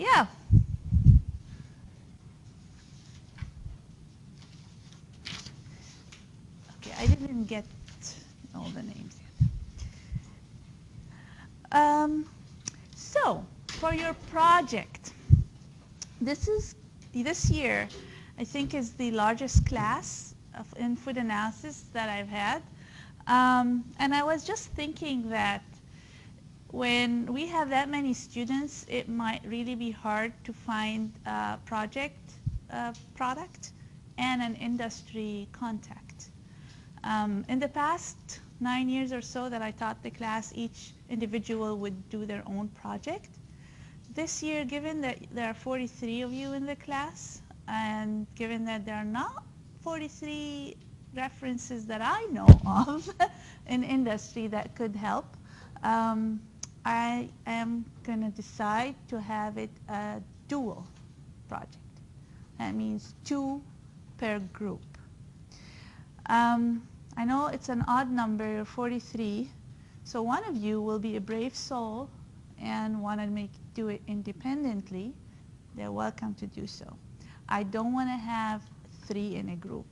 Yeah. Okay, I didn't get all the names yet. So, for your project, this year, I think is the largest class in food analysis that I've had. And I was just thinking that when we have that many students, it might really be hard to find a project product and an industry contact. In the past 9 years or so that I taught the class, each individual would do their own project. This year, given that there are 43 of you in the class, and given that there are not 43 references that I know of in industry that could help, I am going to decide to have it a dual project. That means 2 per group. I know it's an odd number, 43, so one of you will be a brave soul and want to do it independently. They're welcome to do so. I don't want to have 3 in a group,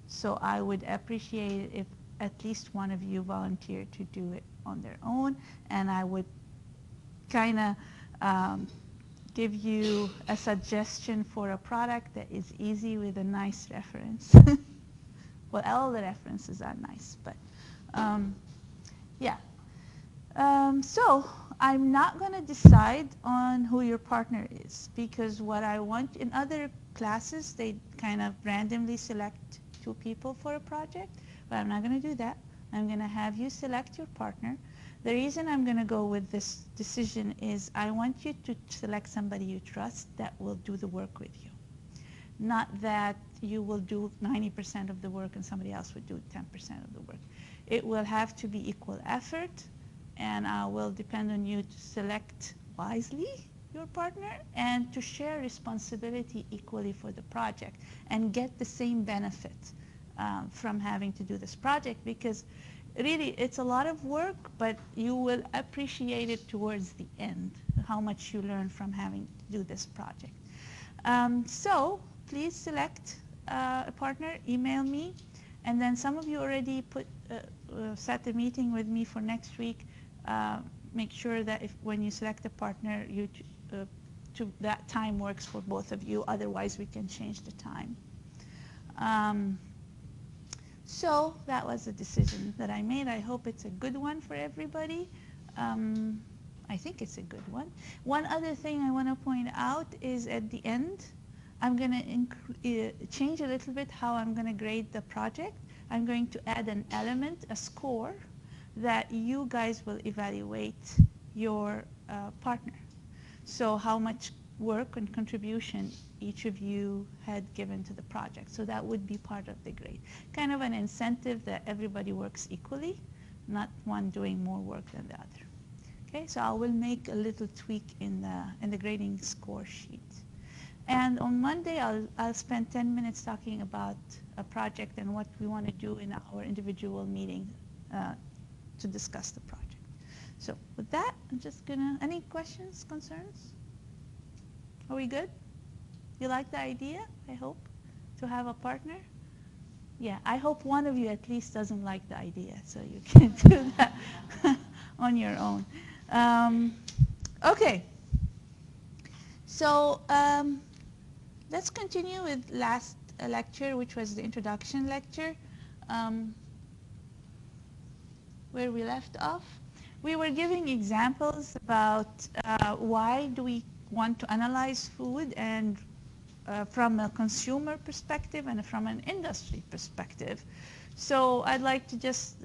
so I would appreciate it if at least one of you volunteered to do it on their own, and I would kind of give you a suggestion for a product that is easy with a nice reference. Well, all the references are nice, but yeah. So I'm not going to decide on who your partner is, because what I want in other classes, they kind of randomly select 2 people for a project, but I'm not going to do that. I'm going to have you select your partner. The reason I'm going to go with this decision is I want you to select somebody you trust that will do the work with you. Not that you will do 90% of the work and somebody else would do 10% of the work. It will have to be equal effort, and I will depend on you to select wisely your partner and to share responsibility equally for the project and get the same benefit from having to do this project, because really it's a lot of work, but you will appreciate it towards the end, how much you learn from having to do this project. So please select a partner, email me, and then some of you already set a meeting with me for next week. Make sure that when you select a partner, that time works for both of you. Otherwise, we can change the time. So that was a decision that I made. I hope it's a good one for everybody. I think it's a good one. One other thing I want to point out is at the end, I'm going to change a little bit how I'm going to grade the project. I'm going to add an element, a score, that you guys will evaluate your partner. So how much work and contribution each of you had given to the project. So that would be part of the grade. Kind of an incentive that everybody works equally, not one doing more work than the other. Okay, so I will make a little tweak in the grading score sheet. And on Monday, I'll spend 10 minutes talking about a project and what we want to do in our individual meeting to discuss the project. So with that, I'm just gonna, any questions, concerns? Are we good? You like the idea, I hope, to have a partner? Yeah, I hope one of you at least doesn't like the idea, so you can do that on your own. Okay, so let's continue with last lecture, which was the introduction lecture, where we left off. We were giving examples about why do we want to analyze food, and from a consumer perspective and from an industry perspective. So I'd like to just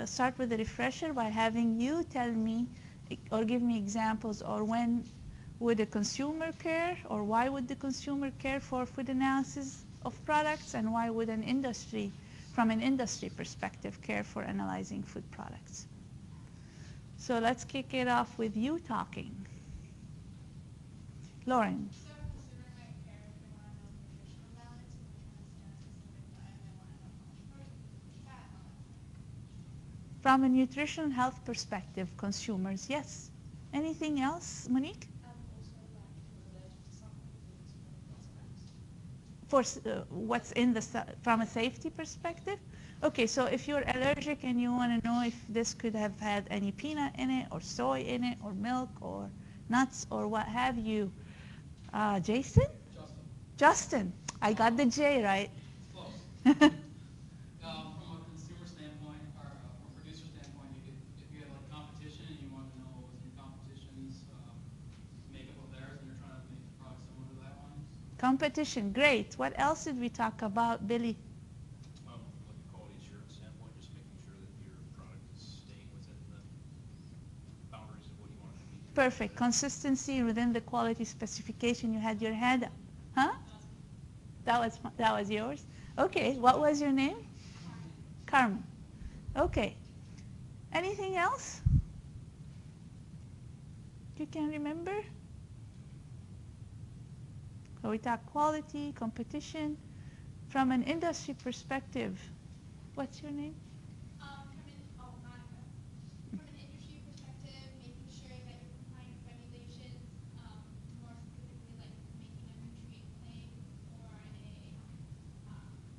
start with a refresher by having you tell me or give me examples, or when would a consumer care, or why would the consumer care for food analysis of products, and why would an industry, from an industry perspective, care for analyzing food products? So let's kick it off with you talking. Lauren. So a consumer might care if they want to know nutritional balance, and which ones stand a specific diet, and they want to know how much protein, fat, and all that. From a nutrition health perspective, consumers, yes. Anything else, Monique? Also back to for what's in the, from a safety perspective? Okay, so if you're allergic and you want to know if this could have had any peanut in it or soy in it or milk or nuts or what have you. Jason? Justin. Justin. I got the J right. Close. From a consumer standpoint, or from a producer standpoint, you could, if you had like competition and you want to know what was in your competition's makeup of theirs, and you're trying to make the product similar to that one. Competition, great. What else did we talk about, Billy? From like a quality assurance standpoint, just making sure that your product is staying within the boundaries of what you want it to be. Perfect. Consistency within the quality specification. You had your hand up. Huh? That was yours? Okay. What was your name? Carmen. Okay. Anything else? You can remember? So we talk quality, competition. From an industry perspective, what's your name? Monica. From an industry perspective, making sure that you're complying with regulations, more specifically like making a nutrient claim or a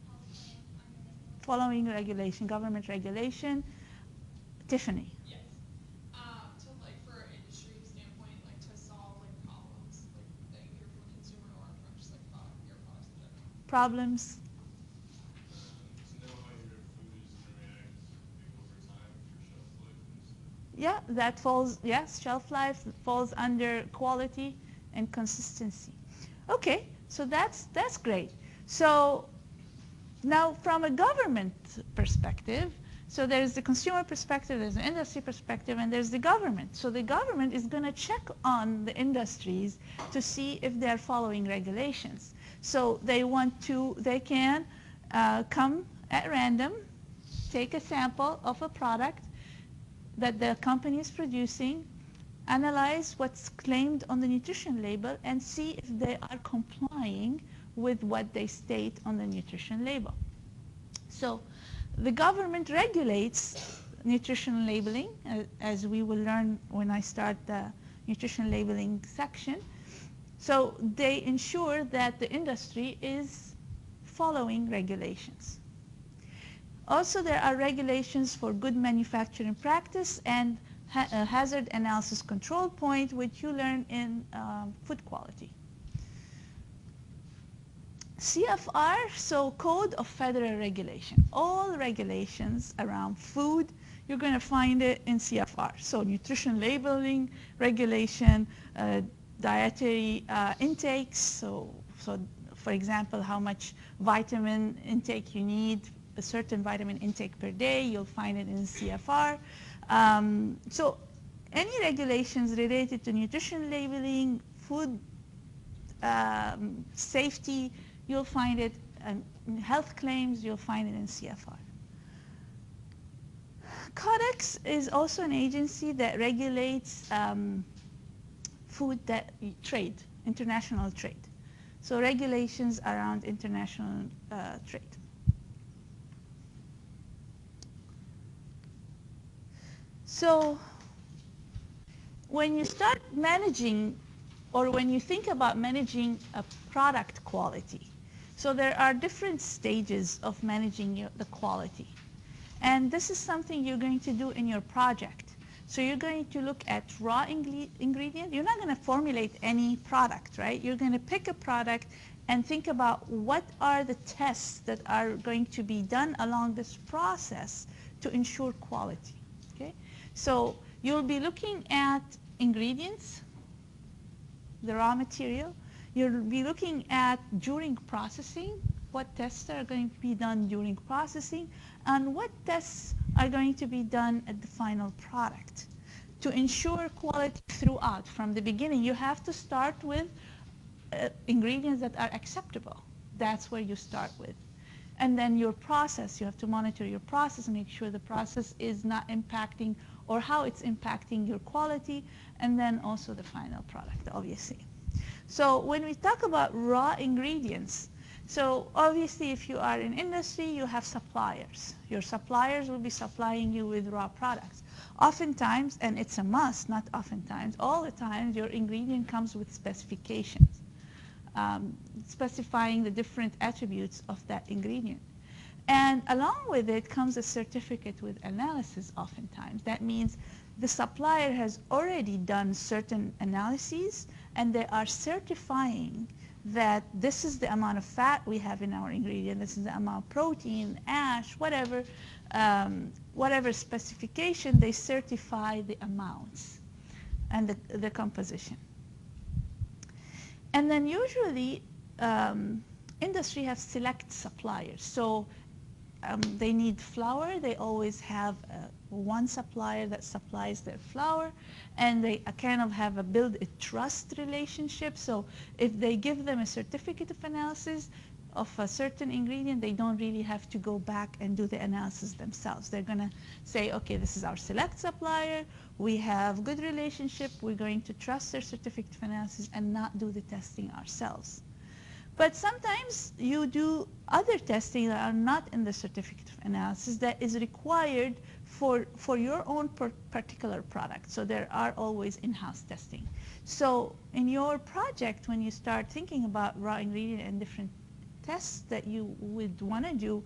health claim under the Following regulation, government regulation. Tiffany. Yes. So like for an industry standpoint, like to solve like problems, like that you hear from a consumer or from just like your products in general. Problems. To know how your food is going to react over time, your shelf life and stuff. Yeah, that falls, yes, shelf life falls under quality and consistency. Okay, so that's great. So now from a government perspective, so there's the consumer perspective, there's the industry perspective, and there's the government. So the government is going to check on the industries to see if they're following regulations. So they can come at random, take a sample of a product that the company is producing, analyze what's claimed on the nutrition label, and see if they are complying with what they state on the nutrition label. So the government regulates nutrition labeling, as we will learn when I start the nutrition labeling section. So they ensure that the industry is following regulations. Also, there are regulations for good manufacturing practice and hazard analysis control point, which you learn in food quality. CFR, so Code of Federal Regulation. All regulations around food, you're going to find it in CFR. So nutrition labeling regulation, dietary intakes, so for example, how much vitamin intake you need, a certain vitamin intake per day, you'll find it in CFR. So any regulations related to nutrition labeling, food safety, you'll find it in health claims, you'll find it in CFR. Codex is also an agency that regulates food trade, international trade. So regulations around international trade. So when you start managing, or when you think about managing a product quality, so there are different stages of managing the quality. And this is something you're going to do in your project. So you're going to look at raw ingredient. You're not going to formulate any product, right? You're going to pick a product and think about what are the tests that are going to be done along this process to ensure quality, okay? So you'll be looking at ingredients, the raw material. You'll be looking at during processing, what tests are going to be done during processing, and what tests are going to be done at the final product. To ensure quality throughout, from the beginning, you have to start with ingredients that are acceptable. That's where you start with. And then your process, you have to monitor your process, make sure the process is not impacting or how it's impacting your quality, and then also the final product, obviously. So when we talk about raw ingredients, so obviously if you are in industry, you have suppliers. Your suppliers will be supplying you with raw products. Oftentimes, and it's a must, not oftentimes, all the time, your ingredient comes with specifications. specifying the different attributes of that ingredient. And along with it comes a certificate with analysis oftentimes. That means the supplier has already done certain analyses and they are certifying that this is the amount of fat we have in our ingredient, this is the amount of protein, ash, whatever, whatever specification, they certify the amounts and the composition. And then usually industry has select suppliers. So they need flour. They always have one supplier that supplies their flour, and they kind of have build a trust relationship. So if they give them a certificate of analysis of a certain ingredient, they don't really have to go back and do the analysis themselves. They're going to say, okay, this is our select supplier. We have good relationship. We're going to trust their certificate of analysis and not do the testing ourselves. But sometimes you do other testing that are not in the certificate of analysis that is required for your own particular product. So there are always in-house testing. So in your project, when you start thinking about raw ingredient and different tests that you would want to do,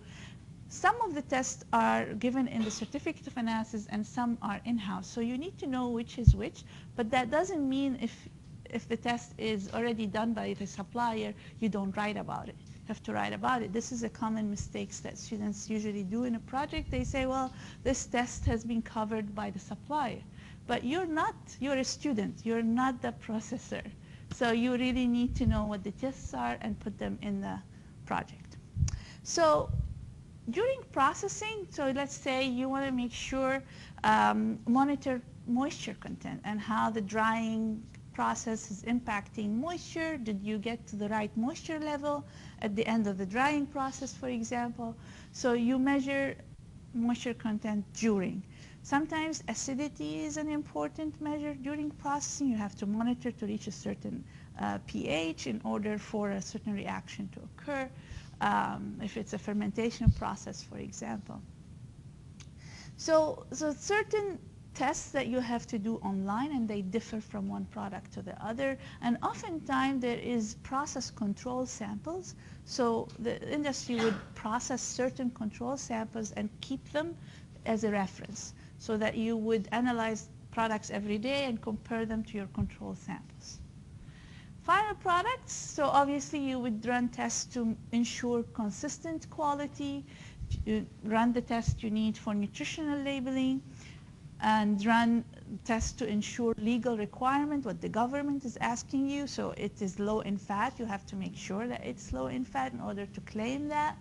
some of the tests are given in the certificate of analysis and some are in-house. So you need to know which is which, but that doesn't mean if the test is already done by the supplier, you don't write about it. You have to write about it. This is a common mistake that students usually do in a project. They say, well, this test has been covered by the supplier. But you're not. You're a student. You're not the processor. So you really need to know what the tests are and put them in the project. So during processing, so let's say you want to make sure, monitor moisture content and how the drying process is impacting moisture. Did you get to the right moisture level at the end of the drying process, for example? So you measure moisture content during. Sometimes acidity is an important measure during processing. You have to monitor to reach a certain pH in order for a certain reaction to occur, if it's a fermentation process, for example. So certain tests that you have to do online, and they differ from one product to the other. And oftentimes there is process control samples. So the industry would process certain control samples and keep them as a reference so that you would analyze products every day and compare them to your control samples. Final products, so obviously you would run tests to ensure consistent quality, you run the tests you need for nutritional labeling, and run tests to ensure legal requirement, what the government is asking you. So it is low in fat. You have to make sure that it's low in fat in order to claim that.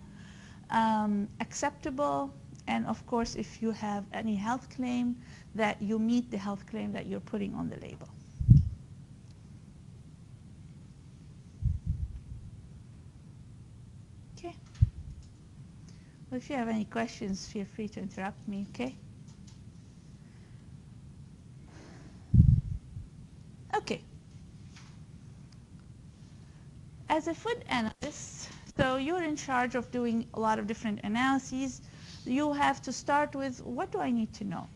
Acceptable, and of course, if you have any health claim, that you meet the health claim that you're putting on the label. Okay. Well, if you have any questions, feel free to interrupt me, okay? Okay. As a food analyst, so you're in charge of doing a lot of different analyses. You have to start with, what do I need to know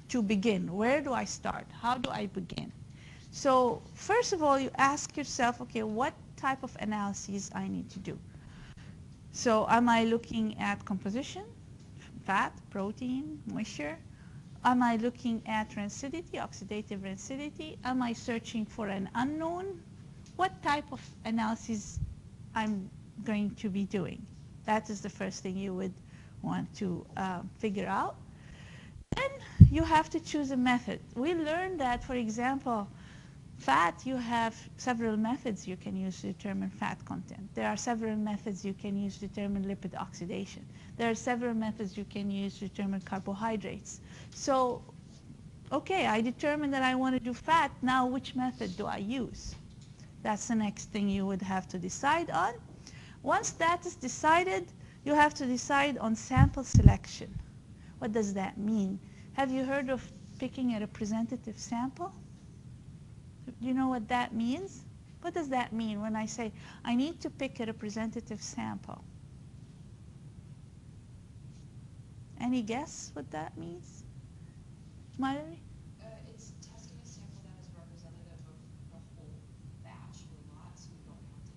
to begin? Where do I start? How do I begin? So first of all, you ask yourself, okay, what type of analyses I need to do? So am I looking at composition, fat, protein, moisture? Am I looking at rancidity, oxidative rancidity? Am I searching for an unknown? What type of analysis I'm going to be doing? That is the first thing you would want to figure out. Then you have to choose a method. We learned that, for example, fat, you have several methods you can use to determine fat content. There are several methods you can use to determine lipid oxidation. There are several methods you can use to determine carbohydrates. So, okay, I determined that I want to do fat. Now, which method do I use? That's the next thing you would have to decide on. Once that is decided, you have to decide on sample selection. What does that mean? Have you heard of picking a representative sample? Do you know what that means? What does that mean when I say I need to pick a representative sample? Any guess what that means? Mallory? It's testing a sample that is representative of the whole batch or lot, so we don't have to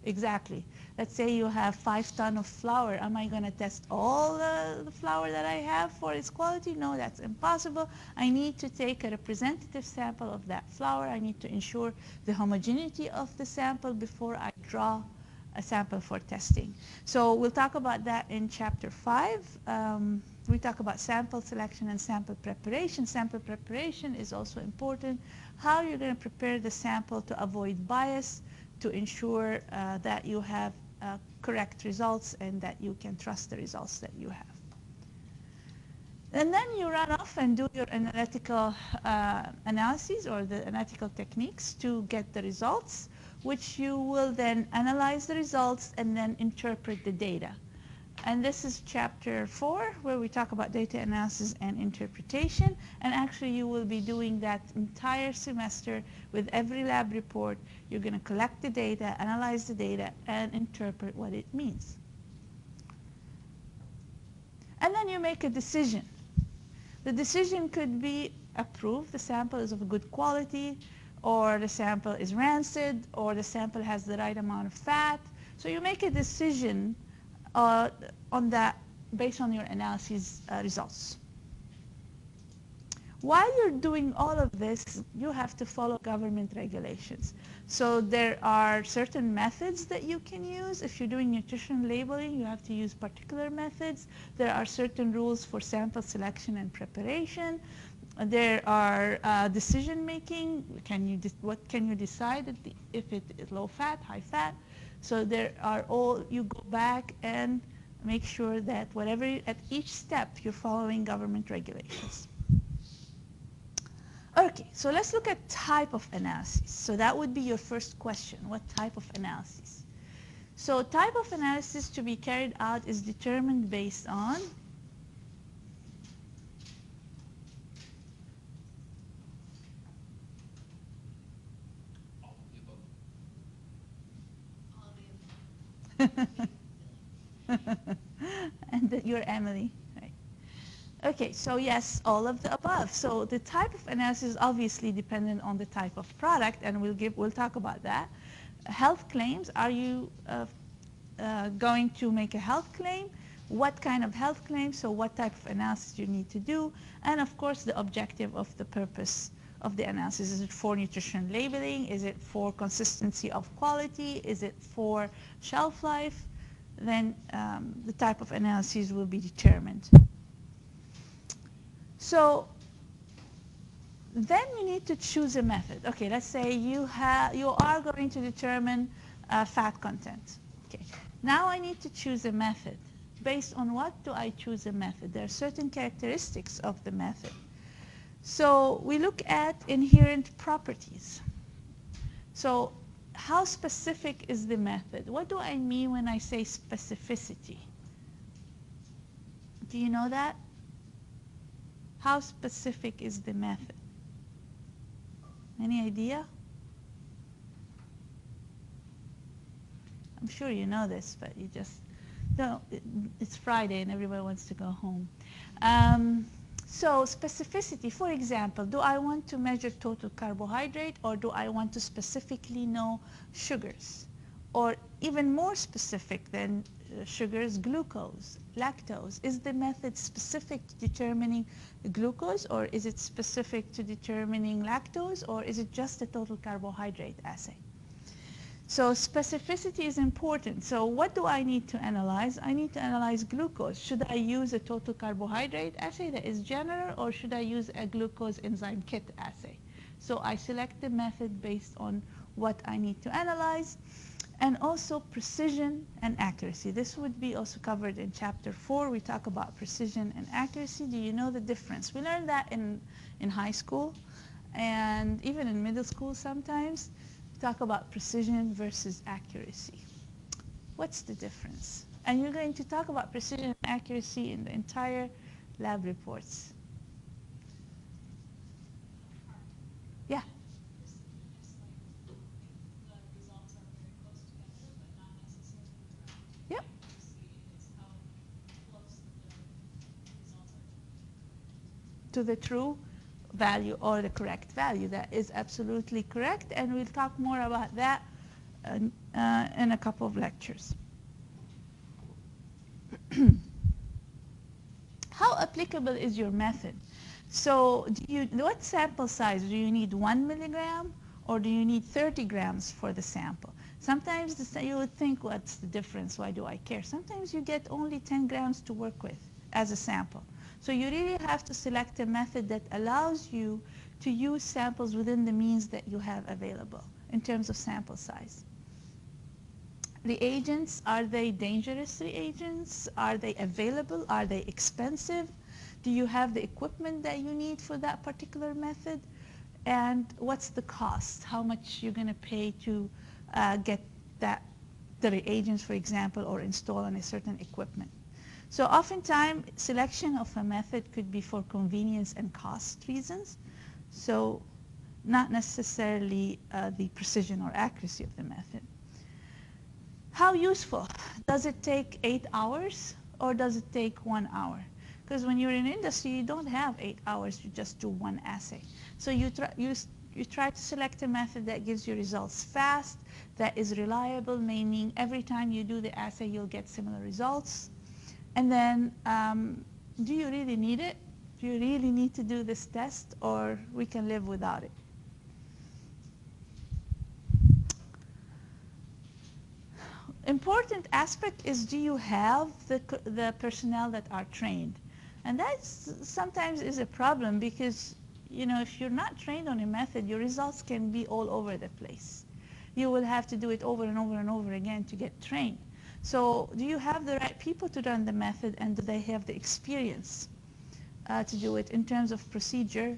Exactly. Let's say you have 5 tons of flour. Am I going to test all the flour that I have for its quality? No, that's impossible. I need to take a representative sample of that flour. I need to ensure the homogeneity of the sample before I draw a sample for testing. So we'll talk about that in chapter 5. We talk about sample selection and sample preparation. Sample preparation is also important. How you're going to prepare the sample to avoid bias, to ensure that you have correct results and that you can trust the results that you have. And then you run off and do your analytical analyses or the analytical techniques to get the results, which you will then analyze the results and then interpret the data. And this is chapter 4, where we talk about data analysis and interpretation. And actually, you will be doing that entire semester with every lab report. You're going to collect the data, analyze the data, and interpret what it means. And then you make a decision. The decision could be approved, the sample is of good quality, or the sample is rancid, or the sample has the right amount of fat. So you make a decision on that based on your analysis results. While you're doing all of this, you have to follow government regulations. So there are certain methods that you can use. If you're doing nutrition labeling, you have to use particular methods. There are certain rules for sample selection and preparation. There are decision making. What can you decide if it is low fat, high fat? So there are you go back and make sure that at each step you're following government regulations. Okay, so let's look at type of analysis. So that would be your first question. What type of analysis? So type of analysis to be carried out is determined based on All of the above. and that you're Emily, right? Okay, so yes, all of the above. So the type of analysis is obviously dependent on the type of product, and we'll talk about that. Health claims, are you going to make a health claim? What kind of health claim? So what type of analysis you need to do? And of course, the objective of the purpose of the analysis. Is it for nutrition labeling? Is it for consistency of quality? Is it for shelf life? Then the type of analysis will be determined. So then you need to choose a method. Okay, let's say you are going to determine fat content. Okay, now I need to choose a method. Based on what do I choose a method? There are certain characteristics of the method. So we look at inherent properties. So how specific is the method? What do I mean when I say specificity? Do you know that? How specific is the method? Any idea? I'm sure you know this, but you just don't. It's Friday and everybody wants to go home. So specificity, for example, do I want to measure total carbohydrate, or do I want to specifically know sugars? Or even more specific than sugars, glucose, lactose. Is the method specific to determining the glucose, or is it specific to determining lactose, or is it just a total carbohydrate assay? So specificity is important. So what do I need to analyze? I need to analyze glucose. Should I use a total carbohydrate assay that is general, or should I use a glucose enzyme kit assay? So I select the method based on what I need to analyze. And also precision and accuracy. This would be also covered in chapter 4. We talk about precision and accuracy. Do you know the difference? We learned that in high school and even in middle school sometimes. Talk about precision versus accuracy. What's the difference? And you're going to talk about precision and accuracy in the entire lab reports. Yeah. Yep. To the true value or the correct value. That is absolutely correct, and we'll talk more about that in a couple of lectures. How applicable is your method? So what sample size? Do you need 1 milligram or do you need 30 grams for the sample? Sometimes you would think, what's the difference? Why do I care? Sometimes you get only 10 grams to work with as a sample. So you really have to select a method that allows you to use samples within the means that you have available in terms of sample size. Reagents, are they dangerous reagents? Are they available? Are they expensive? Do you have the equipment that you need for that particular method? And what's the cost? How much you're going to pay to get the reagents, for example, or install on a certain equipment? So oftentimes, selection of a method could be for convenience and cost reasons. So not necessarily the precision or accuracy of the method. How useful? Does it take 8 hours or does it take 1 hour? Because when you're in industry, you don't have 8 hours to just do one assay. So you try to select a method that gives you results fast, that is reliable, meaning every time you do the assay, you'll get similar results. And then, do you really need it? Do you really need to do this test, or we can live without it? Important aspect is, do you have the personnel that are trained? And that sometimes is a problem because, you know, if you're not trained on a method, your results can be all over the place. You will have to do it over and over and over again to get trained. So do you have the right people to run the method, and do they have the experience to do it in terms of procedure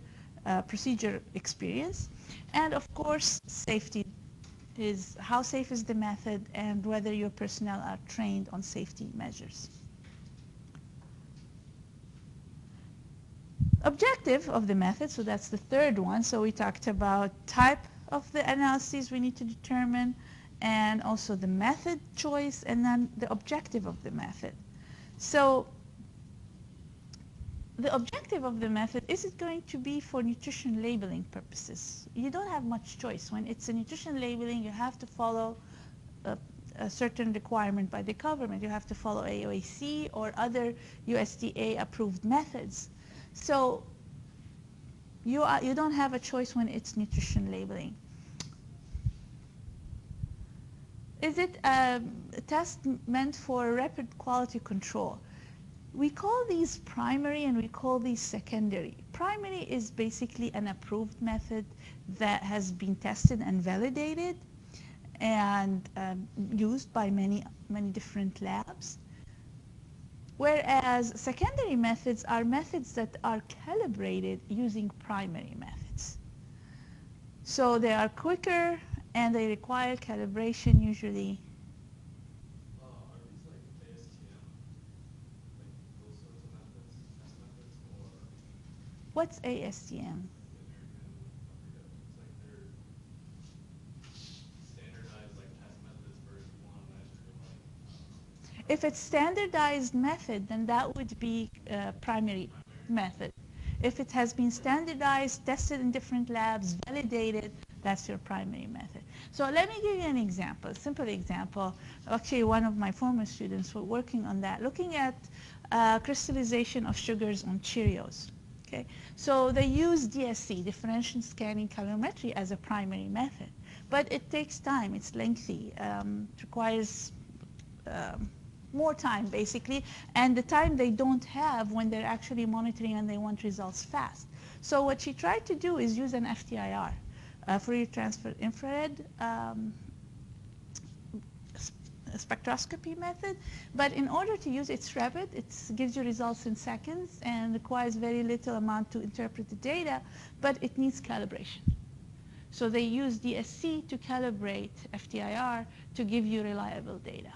experience? And of course, safety is how safe is the method and whether your personnel are trained on safety measures. Objective of the method, so that's the third one. So we talked about type of the analyses we need to determine, and also the method choice, and then the objective of the method. So the objective of the method, is it going to be for nutrition labeling purposes? You don't have much choice. When it's a nutrition labeling, you have to follow a certain requirement by the government. You have to follow AOAC or other USDA approved methods. So you don't have a choice when it's nutrition labeling. Is it a test meant for rapid quality control? We call these primary and we call these secondary. Primary is basically an approved method that has been tested and validated and used by many different labs. Whereas secondary methods are methods that are calibrated using primary methods. So they are quicker and they require calibration usually. Are these like ASTM, like those sorts of methods, test methods, or What's ASTM? American, I forget, it's like they're standardized like test methods for if you want to measure like, If it's standardized method, then that would be primary method. If it has been standardized, tested in different labs, validated, that's your primary method. So let me give you an example, a simple example. Actually, one of my former students were working on that, looking at crystallization of sugars on Cheerios. Okay, so they use DSC, differential scanning calorimetry, as a primary method, but it takes time. It's lengthy. It requires more time, basically, and the time they don't have when they're actually monitoring and they want results fast. So what she tried to do is use an FTIR, Fourier transfer infrared spectroscopy method, but in order to use it's rapid, it gives you results in seconds and requires very little amount to interpret the data, but it needs calibration. So they use DSC to calibrate FTIR to give you reliable data.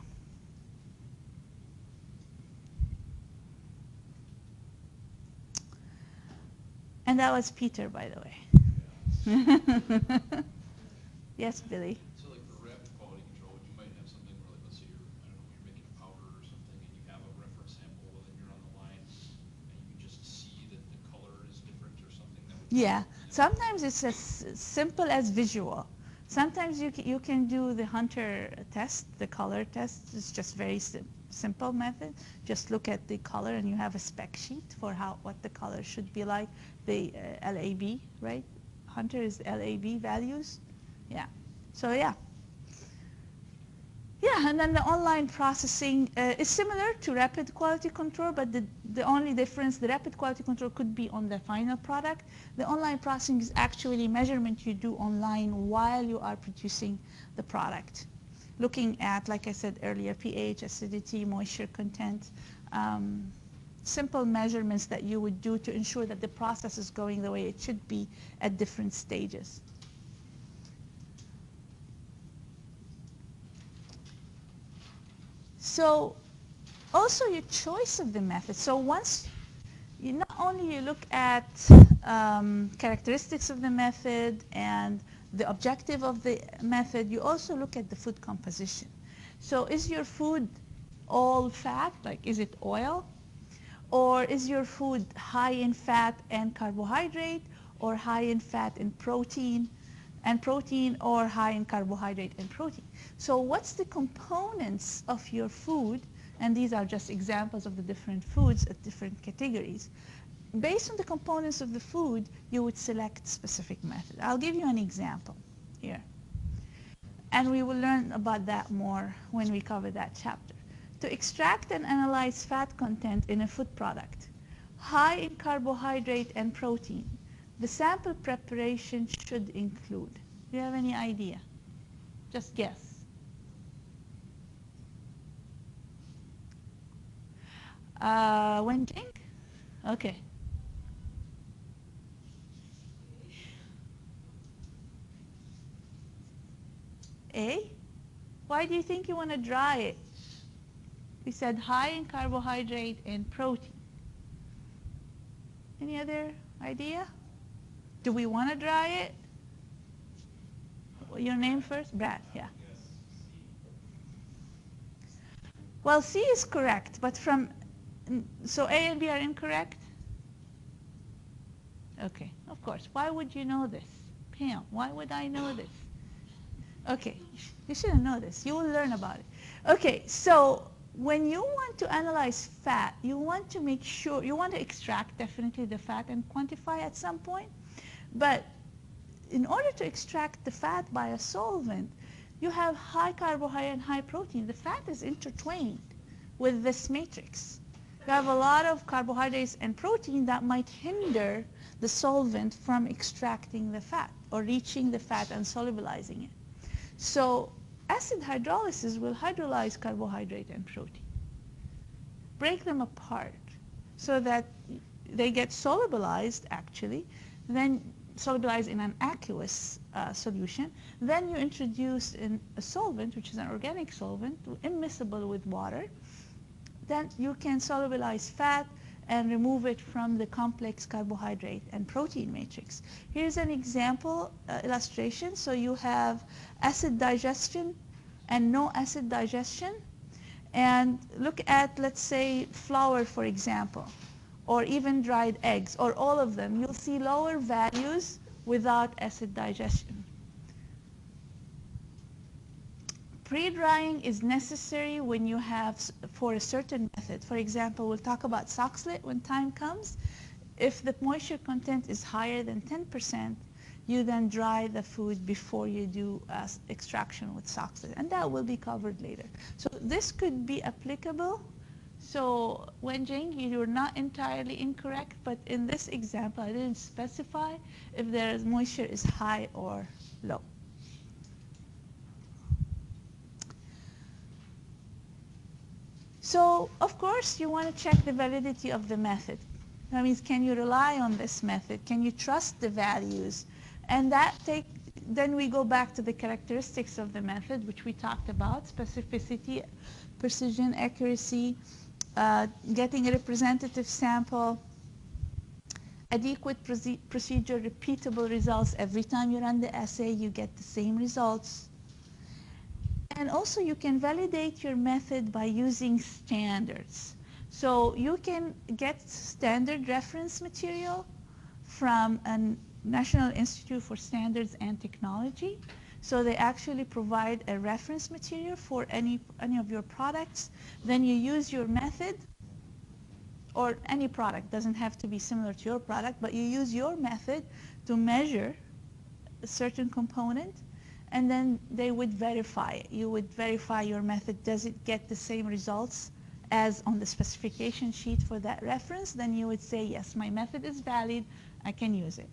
And that was Peter, by the way. Yes, Billy. So like for rapid quality control, you might have something where like, let's say you're, I don't know, you're making a powder or something and you have a reference sample and you're on the line and you can just see that the color is different or something that would. Yeah, sometimes it's as simple as visual. Sometimes you can do the Hunter test, the color test. It's just very simple method. Just look at the color and you have a spec sheet for what the color should be like. The LAB, right? Hunter is LAB values. Yeah. So yeah. Yeah, and then the online processing is similar to rapid quality control, but the only difference, the rapid quality control could be on the final product. The online processing is actually measurement you do online while you are producing the product. Looking at, like I said earlier, pH, acidity, moisture content, simple measurements that you would do to ensure that the process is going the way it should be at different stages. So also your choice of the method. So once you not only you look at characteristics of the method and the objective of the method, you also look at the food composition. So is your food all fat, like is it oil? Or is your food high in fat and carbohydrate, or high in fat and protein, or high in carbohydrate and protein? So what's the components of your food? And these are just examples of the different foods at different categories. Based on the components of the food, you would select specific method. I'll give you an example here. And we will learn about that more when we cover that chapter. To extract and analyze fat content in a food product, high in carbohydrate and protein, the sample preparation should include. Do you have any idea? Just guess. Wenjing? Okay. A? Why do you think you want to dry it? We said high in carbohydrate and protein. Any other idea? Do we want to dry it? Your name first? Brad, yeah. Well, C is correct, but so A and B are incorrect? Okay, of course. Why would you know this? Pam, why would I know this? Okay, you shouldn't know this. You will learn about it. Okay, so when you want to analyze fat, you want to make sure, you want to extract definitely the fat and quantify at some point. But in order to extract the fat by a solvent, you have high carbohydrate and high protein. The fat is intertwined with this matrix. You have a lot of carbohydrates and protein that might hinder the solvent from extracting the fat or reaching the fat and solubilizing it. So acid hydrolysis will hydrolyze carbohydrate and protein. Break them apart so that they get solubilized actually, then solubilized in an aqueous solution. Then you introduce in a solvent, which is an organic solvent, immiscible with water. Then you can solubilize fat and remove it from the complex carbohydrate and protein matrix. Here's an example illustration. So you have acid digestion and no acid digestion. And look at, let's say, flour, for example, or even dried eggs, or all of them. You'll see lower values without acid digestion. Pre-drying is necessary when you have, for a certain method. For example, we'll talk about soxhlet when time comes. If the moisture content is higher than 10%, you then dry the food before you do extraction with soxhlet, and that will be covered later. So this could be applicable. So Wenjing, you're not entirely incorrect, but in this example, I didn't specify if their moisture is high or low. So, of course, you want to check the validity of the method. That means, can you rely on this method? Can you trust the values? And then we go back to the characteristics of the method, which we talked about: specificity, precision, accuracy, getting a representative sample, adequate procedure, repeatable results. Every time you run the assay, you get the same results. And also you can validate your method by using standards. So you can get standard reference material from a National Institute for Standards and Technology. So they actually provide a reference material for any of your products. Then you use your method, or any product, doesn't have to be similar to your product, but you use your method to measure a certain component, and then they would verify it. You would verify your method, does it get the same results as on the specification sheet for that reference? Then you would say, yes, my method is valid, I can use it.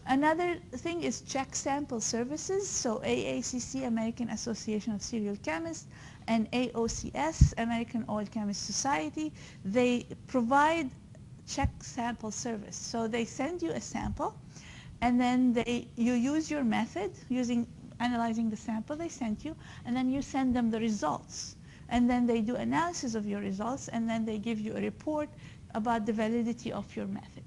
Another thing is check sample services. So AACC, American Association of Cereal Chemists, and AOCS, American Oil Chemist Society, they provide check sample service. So they send you a sample, and then you use your method analyzing the sample they sent you, and then you send them the results. And then they do analysis of your results, and then they give you a report about the validity of your method.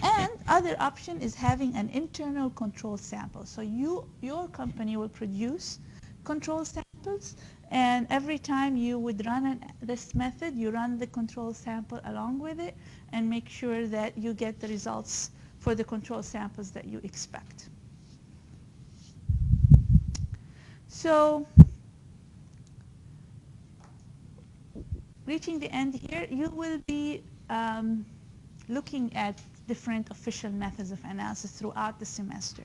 And other option is having an internal control sample. So your company will produce control samples, and every time you would run this method, you run the control sample along with it and make sure that you get the results for the control samples that you expect. So reaching the end here, you will be looking at different official methods of analysis throughout the semester.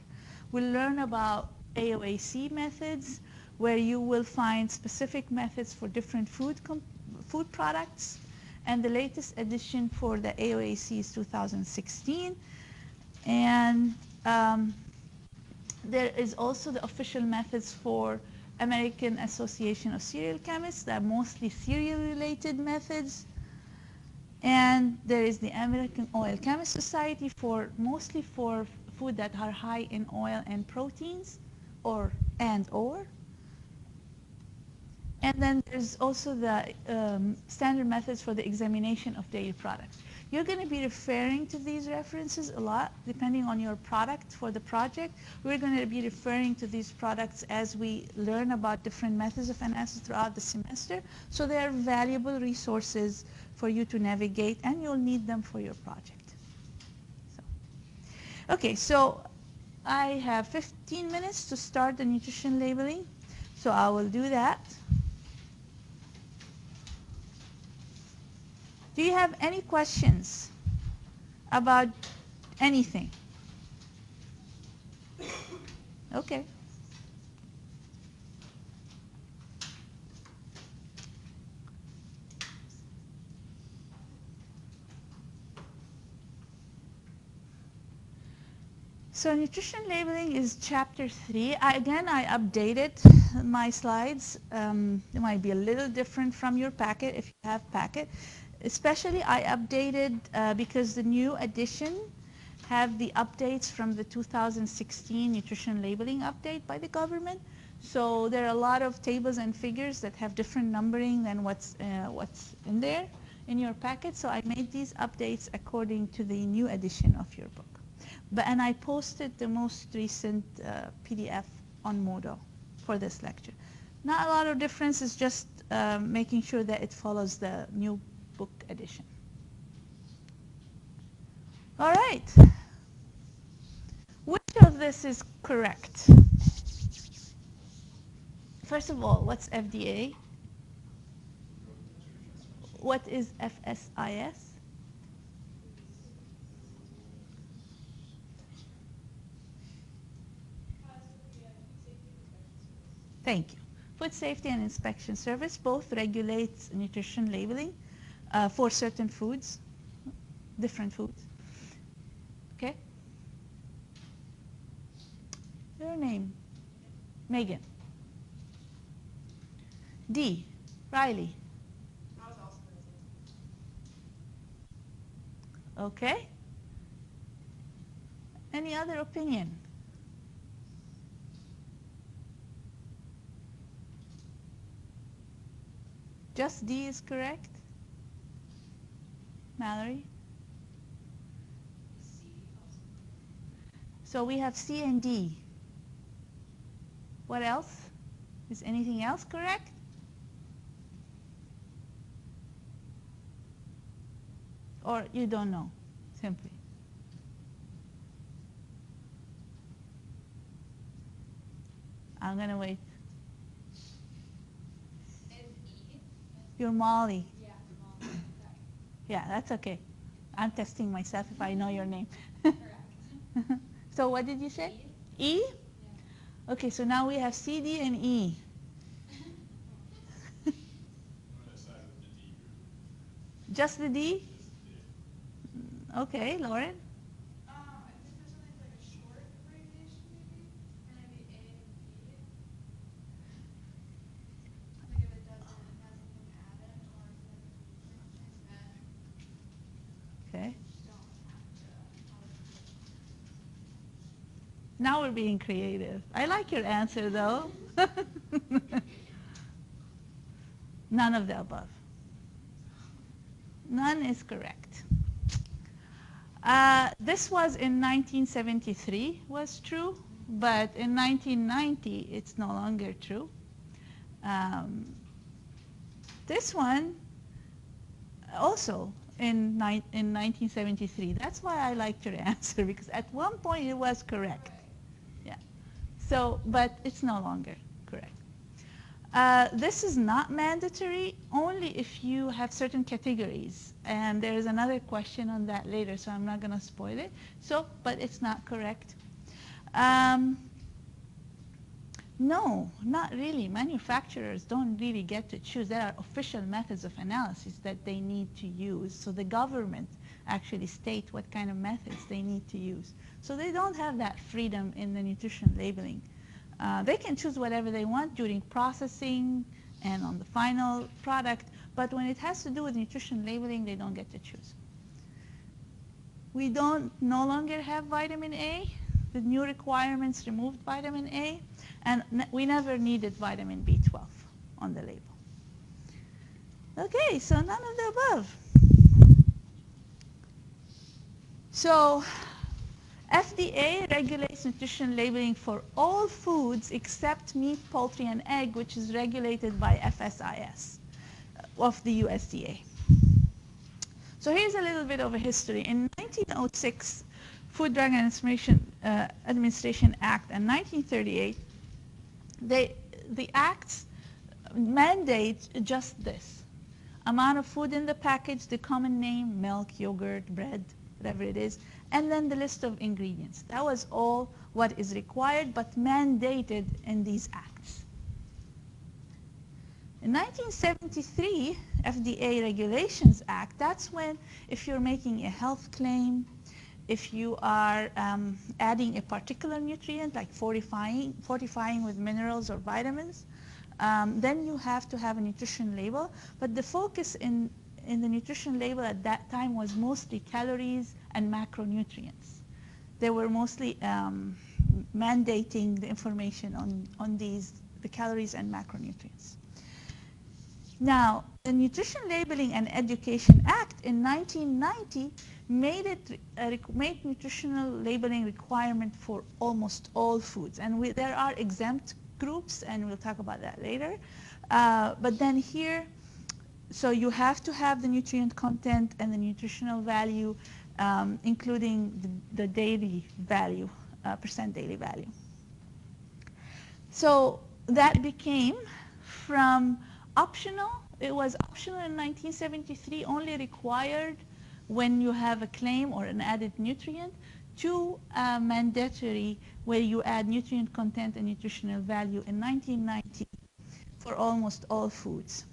We'll learn about AOAC methods, where you will find specific methods for different food products, and the latest edition for the AOAC is 2016. And there is also the official methods for American Association of Cereal Chemists. They're mostly cereal-related methods. And there is the American Oil Chemist Society mostly for food that are high in oil and proteins, or. And then there's also the standard methods for the examination of dairy products. You're going to be referring to these references a lot, depending on your product for the project. We're going to be referring to these products as we learn about different methods of analysis throughout the semester. So they are valuable resources for you to navigate, and you'll need them for your project. Okay, so I have 15 minutes to start the nutrition labeling. So I will do that. Do you have any questions about anything? Okay. So nutrition labeling is chapter 3. Again, I updated my slides. It might be a little different from your packet if you have packet. Especially I updated because the new edition have the updates from the 2016 nutrition labeling update by the government. So there are a lot of tables and figures that have different numbering than what's in there in your packet. So I made these updates according to the new edition of your book. And I posted the most recent PDF on Moodle for this lecture. Not a lot of difference, it's just making sure that it follows the new book edition. All right. Which of this is correct? First of all, what's FDA? What is FSIS? Thank you. Food Safety and Inspection Service both regulates nutrition labeling for certain foods, different foods. Okay? Your name? Megan. D. Riley. I was also going to say. Okay. Any other opinion? Just D is correct? Mallory? So we have C and D. What else? Is anything else correct? Or you don't know, simply? I'm going to wait. Is E? You're Molly. Yeah, Molly. Okay. Yeah, that's okay. I'm testing myself if I know your name. Correct. So what did you say? E? E? Yeah. Okay, so now we have C, D, and E. I'm gonna side with the D group. Just the D? Just the D. Okay, Lauren? I think there's something like a short abbreviation maybe, and it'd be A and B. Like if it doesn't, it hasn't been added, or if it, then Okay. don't have to. Now we're being creative. I like your answer though. None of the above. None is correct. This was in 1973 was true, but in 1990 it's no longer true. This one also in 1973. That's why I liked your answer, because at one point it was correct. Yeah. So, but it's no longer correct. This is not mandatory only if you have certain categories. And there is another question on that later, so I'm not going to spoil it. So, but it's not correct. No, not really. Manufacturers don't really get to choose. There are official methods of analysis that they need to use. So the government actually state what kind of methods they need to use. So they don't have that freedom in the nutrition labeling. They can choose whatever they want during processing and on the final product, but when it has to do with nutrition labeling, they don't get to choose. We don't no longer have vitamin A. The new requirements removed vitamin A, and we never needed vitamin B12 on the label. Okay, so none of the above. So FDA regulates nutrition labeling for all foods except meat, poultry, and egg, which is regulated by FSIS of the USDA. So here's a little bit of a history. In 1906, Food Drug Administration Act and 1938, the acts mandate just this: amount of food in the package, the common name, milk, yogurt, bread, whatever it is, and then the list of ingredients. That was all what is required but mandated in these acts. In 1973, FDA Regulations Act, that's when if you're making a health claim, if you are adding a particular nutrient like fortifying with minerals or vitamins, then you have to have a nutrition label. But the focus in the nutrition label at that time was mostly calories and macronutrients. They were mostly mandating the information on the calories and macronutrients. Now, the Nutrition Labeling and Education Act in 1990 made nutritional labeling requirement for almost all foods. And there are exempt groups, and we'll talk about that later. But then here, so you have to have the nutrient content and the nutritional value, including the daily value, percent daily value. So that became from optional. It was optional in 1973, only required when you have a claim or an added nutrient, to mandatory where you add nutrient content and nutritional value in 1990 for almost all foods.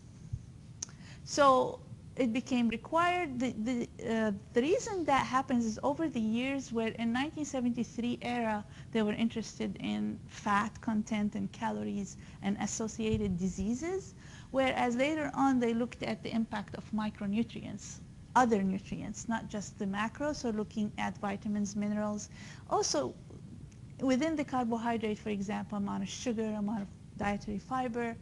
So it became required. The reason that happens is over the years, where in 1973 era, they were interested in fat content and calories and associated diseases, whereas later on they looked at the impact of micronutrients, other nutrients, not just the macros, so looking at vitamins, minerals. Also, within the carbohydrate, for example, amount of sugar, amount of dietary fiber,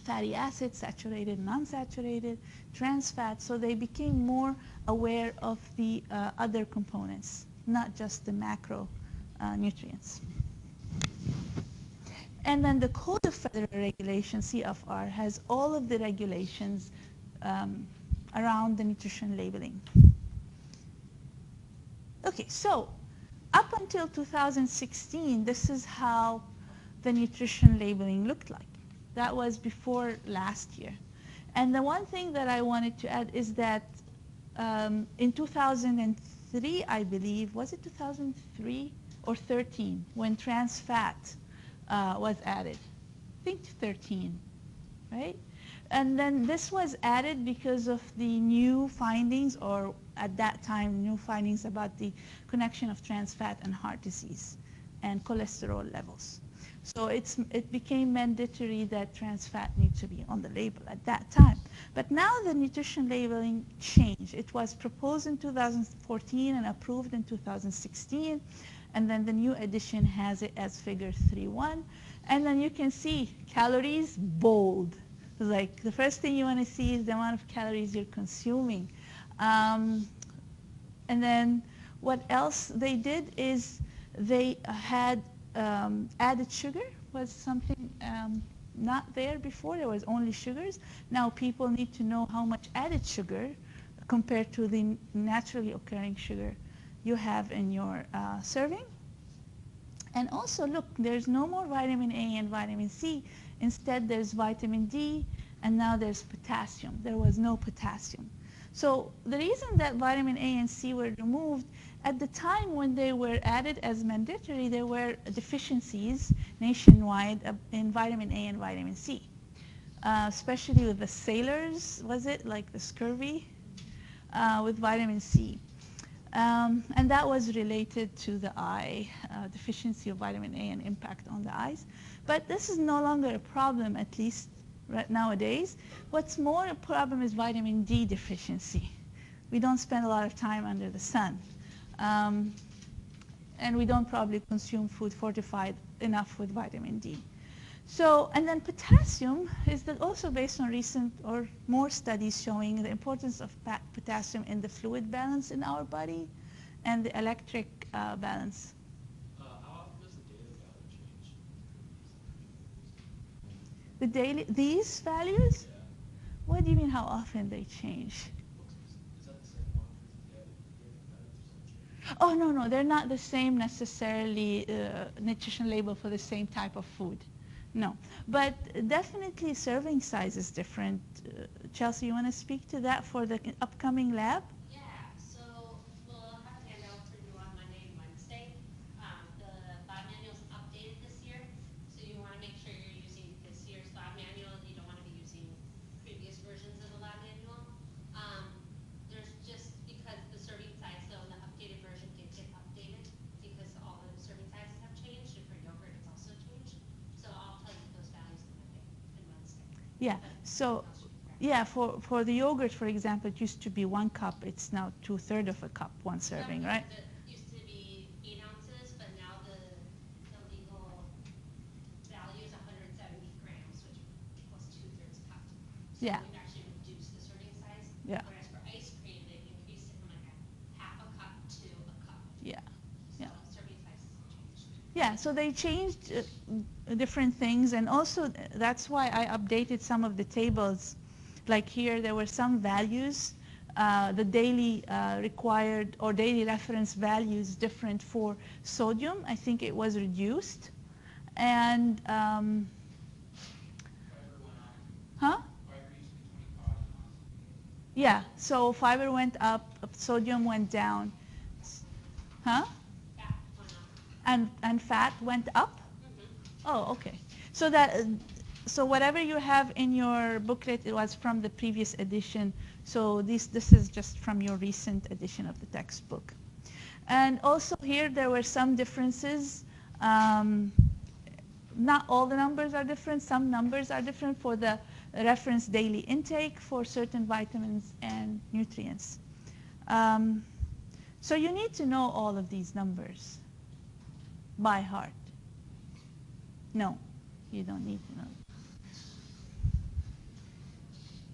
fatty acids, saturated, non-saturated, trans fats. So they became more aware of the other components, not just the macro nutrients. And then the Code of Federal Regulations, CFR, has all of the regulations around the nutrition labeling. Okay, so up until 2016, this is how the nutrition labeling looked like. That was before last year. And the one thing that I wanted to add is that in 2003, I believe, was it 2003 or 13, when trans fat was added? I think 13, right? And then this was added because of the new findings, or at that time, new findings about the connection of trans fat and heart disease and cholesterol levels. So it became mandatory that trans fat needs to be on the label at that time. But now the nutrition labeling changed. It was proposed in 2014 and approved in 2016. And then the new edition has it as figure 3.1. And then you can see calories, bold. Like the first thing you want to see is the amount of calories you're consuming. And then what else they did is they had added sugar was something not there before. There was only sugars. Now people need to know how much added sugar compared to the naturally occurring sugar you have in your serving. And also, look, there's no more vitamin A and vitamin C. Instead, there's vitamin D, and now there's potassium. There was no potassium. So the reason that vitamin A and C were removed, at the time when they were added as mandatory, there were deficiencies nationwide in vitamin A and vitamin C, especially with the sailors, was it, like the scurvy, with vitamin C. And that was related to the eye, deficiency of vitamin A and impact on the eyes. But this is no longer a problem, at least right nowadays. What's more a problem is vitamin D deficiency. We don't spend a lot of time under the sun. And we don't probably consume food fortified enough with vitamin D. So, and then potassium is also based on recent or more studies showing the importance of potassium in the fluid balance in our body and the electric balance. How often does the daily value change? The daily, these values? Yeah. What do you mean how often they change? Is that the same one for the daily values? Oh, no, no, they're not the same necessarily nutrition label for the same type of food. No, but definitely serving size is different. Chelsea, you want to speak to that for the upcoming lab? Yeah, so we'll have a handout for you on Monday and Wednesday. The lab manual's updated this year, so you want to make sure you're using this year's lab manual. You don't want to be using previous versions of the lab manual. There's just because the serving size, though, the updated version did get updated because all the serving sizes have changed, and for yogurt it's also changed. So I'll tell you those values on Monday and Wednesday. Yeah, so yeah, for the yogurt, for example, it used to be 1 cup. It's now 2/3 of a cup, one serving, right? It used to be 8 ounces, but now the legal value is 170 grams, which equals 2/3 cup. So Yeah. we've actually reduced the serving size. Yeah. Whereas for ice cream, they increased it from like a half a cup to a cup. Yeah. So Yeah. serving size has changed. Yeah, so they changed different things, and also that's why I updated some of the tables. Like here, there were some values, the daily required or daily reference values different for sodium. I think it was reduced. And, huh? Yeah, so fiber went up, sodium went down. Huh? Fat went up. And fat went up? Mm-hmm. Oh, okay. So whatever you have in your booklet, it was from the previous edition. So this is just from your recent edition of the textbook. And also here there were some differences. Not all the numbers are different. Some numbers are different for the reference daily intake for certain vitamins and nutrients. So you need to know all of these numbers by heart. No, you don't need to know.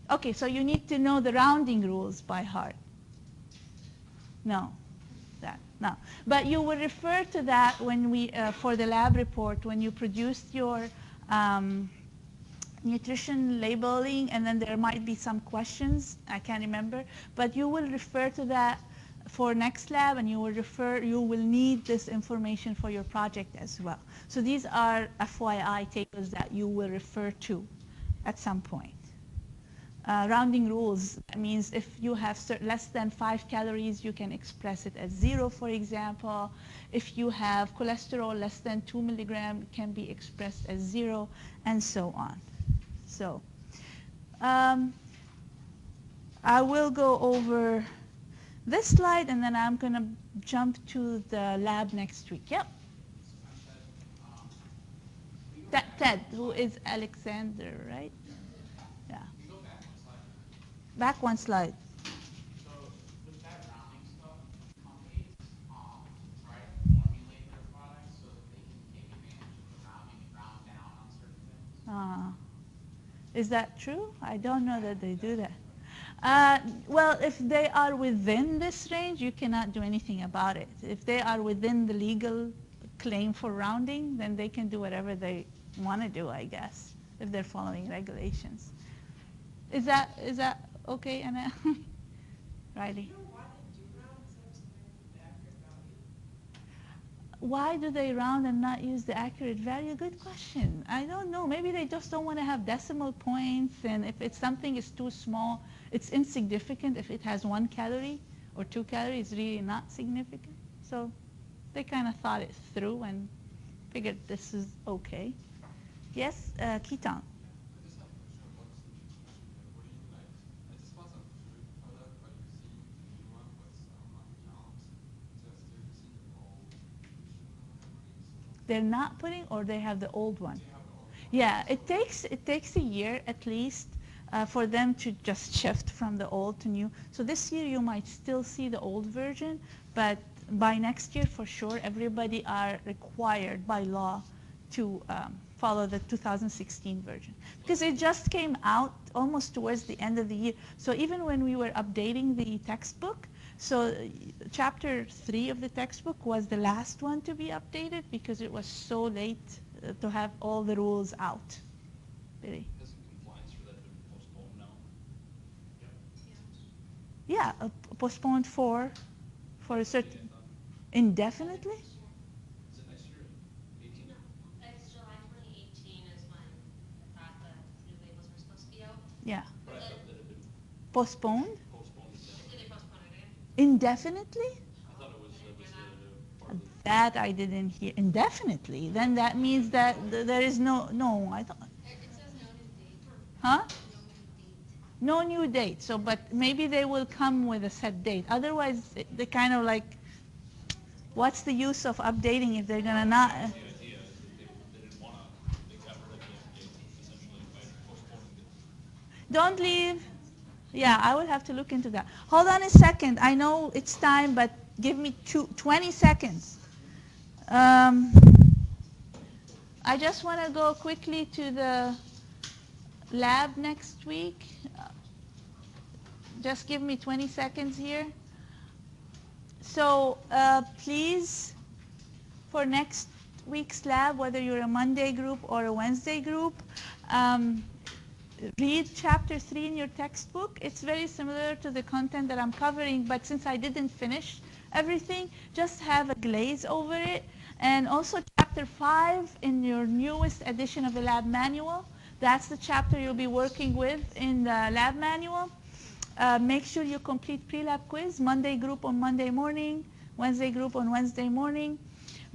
Okay, so you need to know the rounding rules by heart. No, no. But you will refer to that when we, for the lab report, when you produced your nutrition labeling, and then there might be some questions, I can't remember, but you will refer to that for next lab, and you will need this information for your project as well. So these are FYI tables that you will refer to at some point. Rounding rules means if you have less than 5 calories, you can express it as 0, for example. If you have cholesterol less than 2 milligrams, it can be expressed as 0, and so on. So I will go over this slide, and then I'm going to jump to the lab next week. Yep. Ted, who is Alexander, right? Yeah. Go back one slide. Back one slide. So with that rounding stuff, companies try to formulate their products so that they can take advantage of the rounding and round down on certain things. Is that true? I don't know that they do that. Well, if they are within this range, you cannot do anything about it. If they are within the legal claim for rounding, then they can do whatever they want to do, I guess, if they're following regulations. Is that okay, Anna? Riley? Why do they round and not use the accurate value? Good question. I don't know. Maybe they just don't want to have decimal points, and if it's something is too small, it's insignificant. If it has 1 calorie or 2 calories, it's really not significant. So they kind of thought it through and figured this is okay. Yes, Keaton. I just have a question. What's the nutrition labeling like? I just bought some food product, but you see the new one was on Yelp. So I still using the old nutrition labeling. They're not putting, or they have the old one? They have the old one. Yeah, it takes a year at least for them to just shift from the old to new. So this year you might still see the old version, but by next year for sure everybody are required by law to follow the 2016 version, because it just came out almost towards the end of the year. So even when we were updating the textbook, so chapter 3 of the textbook was the last one to be updated because it was so late to have all the rules out. Billy? Hasn't compliance for that been postponed now? Yeah, postponed for a certain, indefinitely? Is it next year? 18? It's July 2018 is when I thought the new labels were supposed to be out. Yeah. But I thought that had been Postponed? postponed indefinitely. Did they postpone it again? Indefinitely? I thought it was part of the. That I didn't hear. Indefinitely? Then that means that there is no, I thought, It says no new date. huh? No new date. No new date. So, but maybe they will come with a set date. Otherwise, they kind of like, what's the use of updating if they're gonna not? The idea is that they didn't want to, they got rid of the FDA essentially by postponing it. Don't leave. Yeah, I will have to look into that. Hold on a second. I know it's time, but give me 20 seconds. I just want to go quickly to the lab next week. Just give me 20 seconds here. So please, for next week's lab, whether you're a Monday group or a Wednesday group, read chapter 3 in your textbook. It's very similar to the content that I'm covering, but since I didn't finish everything, just have a glaze over it. And also chapter 5 in your newest edition of the lab manual. That's the chapter you'll be working with in the lab manual. Make sure you complete pre-lab quiz, Monday group on Monday morning, Wednesday group on Wednesday morning.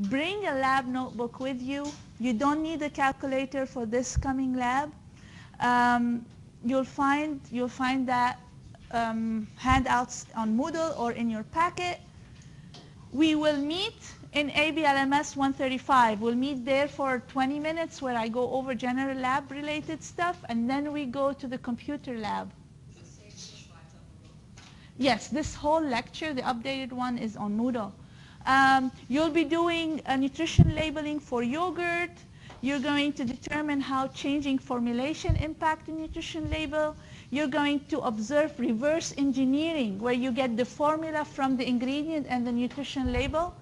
Bring a lab notebook with you. You don't need a calculator for this coming lab. You'll find that handouts on Moodle or in your packet. We will meet in ABLMS 135. We'll meet there for 20 minutes where I go over general lab related stuff, and then we go to the computer lab. Yes, this whole lecture, the updated one, is on Moodle. You'll be doing a nutrition labeling for yogurt. You're going to determine how changing formulation impact the nutrition label. You're going to observe reverse engineering, where you get the formula from the ingredient and the nutrition label.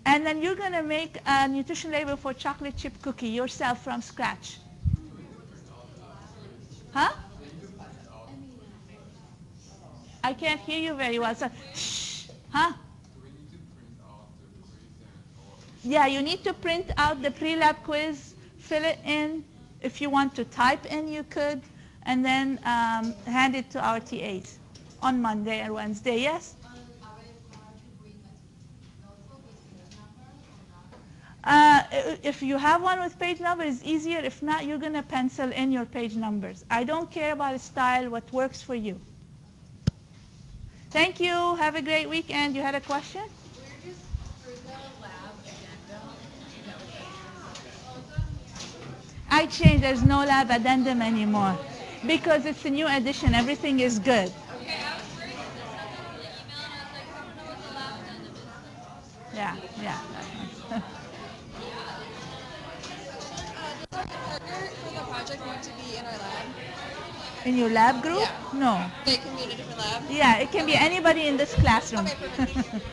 And then you're going to make a nutrition label for chocolate chip cookie yourself from scratch. Huh? I can't hear you very well. So, shh. Huh? Do we need to print out the quiz or? Yeah, you need to print out the pre-lab quiz, fill it in. If you want to type in, you could, and then hand it to our TAs on Monday and Wednesday. Yes? Are we required to bring a notebook with page number or not? If you have one with page number, it's easier. If not, you're going to pencil in your page numbers. I don't care about style, what works for you. Thank you. Have a great weekend. You had a question? We're just for the lab addendum. I changed. There's no lab addendum anymore because it's a new edition. Everything is good. Okay, I was worried because it said that on the email, and I was like, I don't know what the lab addendum is. Yeah, yeah. Does our partner for the project need to be in our lab? In your lab group? Yeah. No. They can be in a different lab? Yeah, it can be anybody in this classroom. Okay, perfect.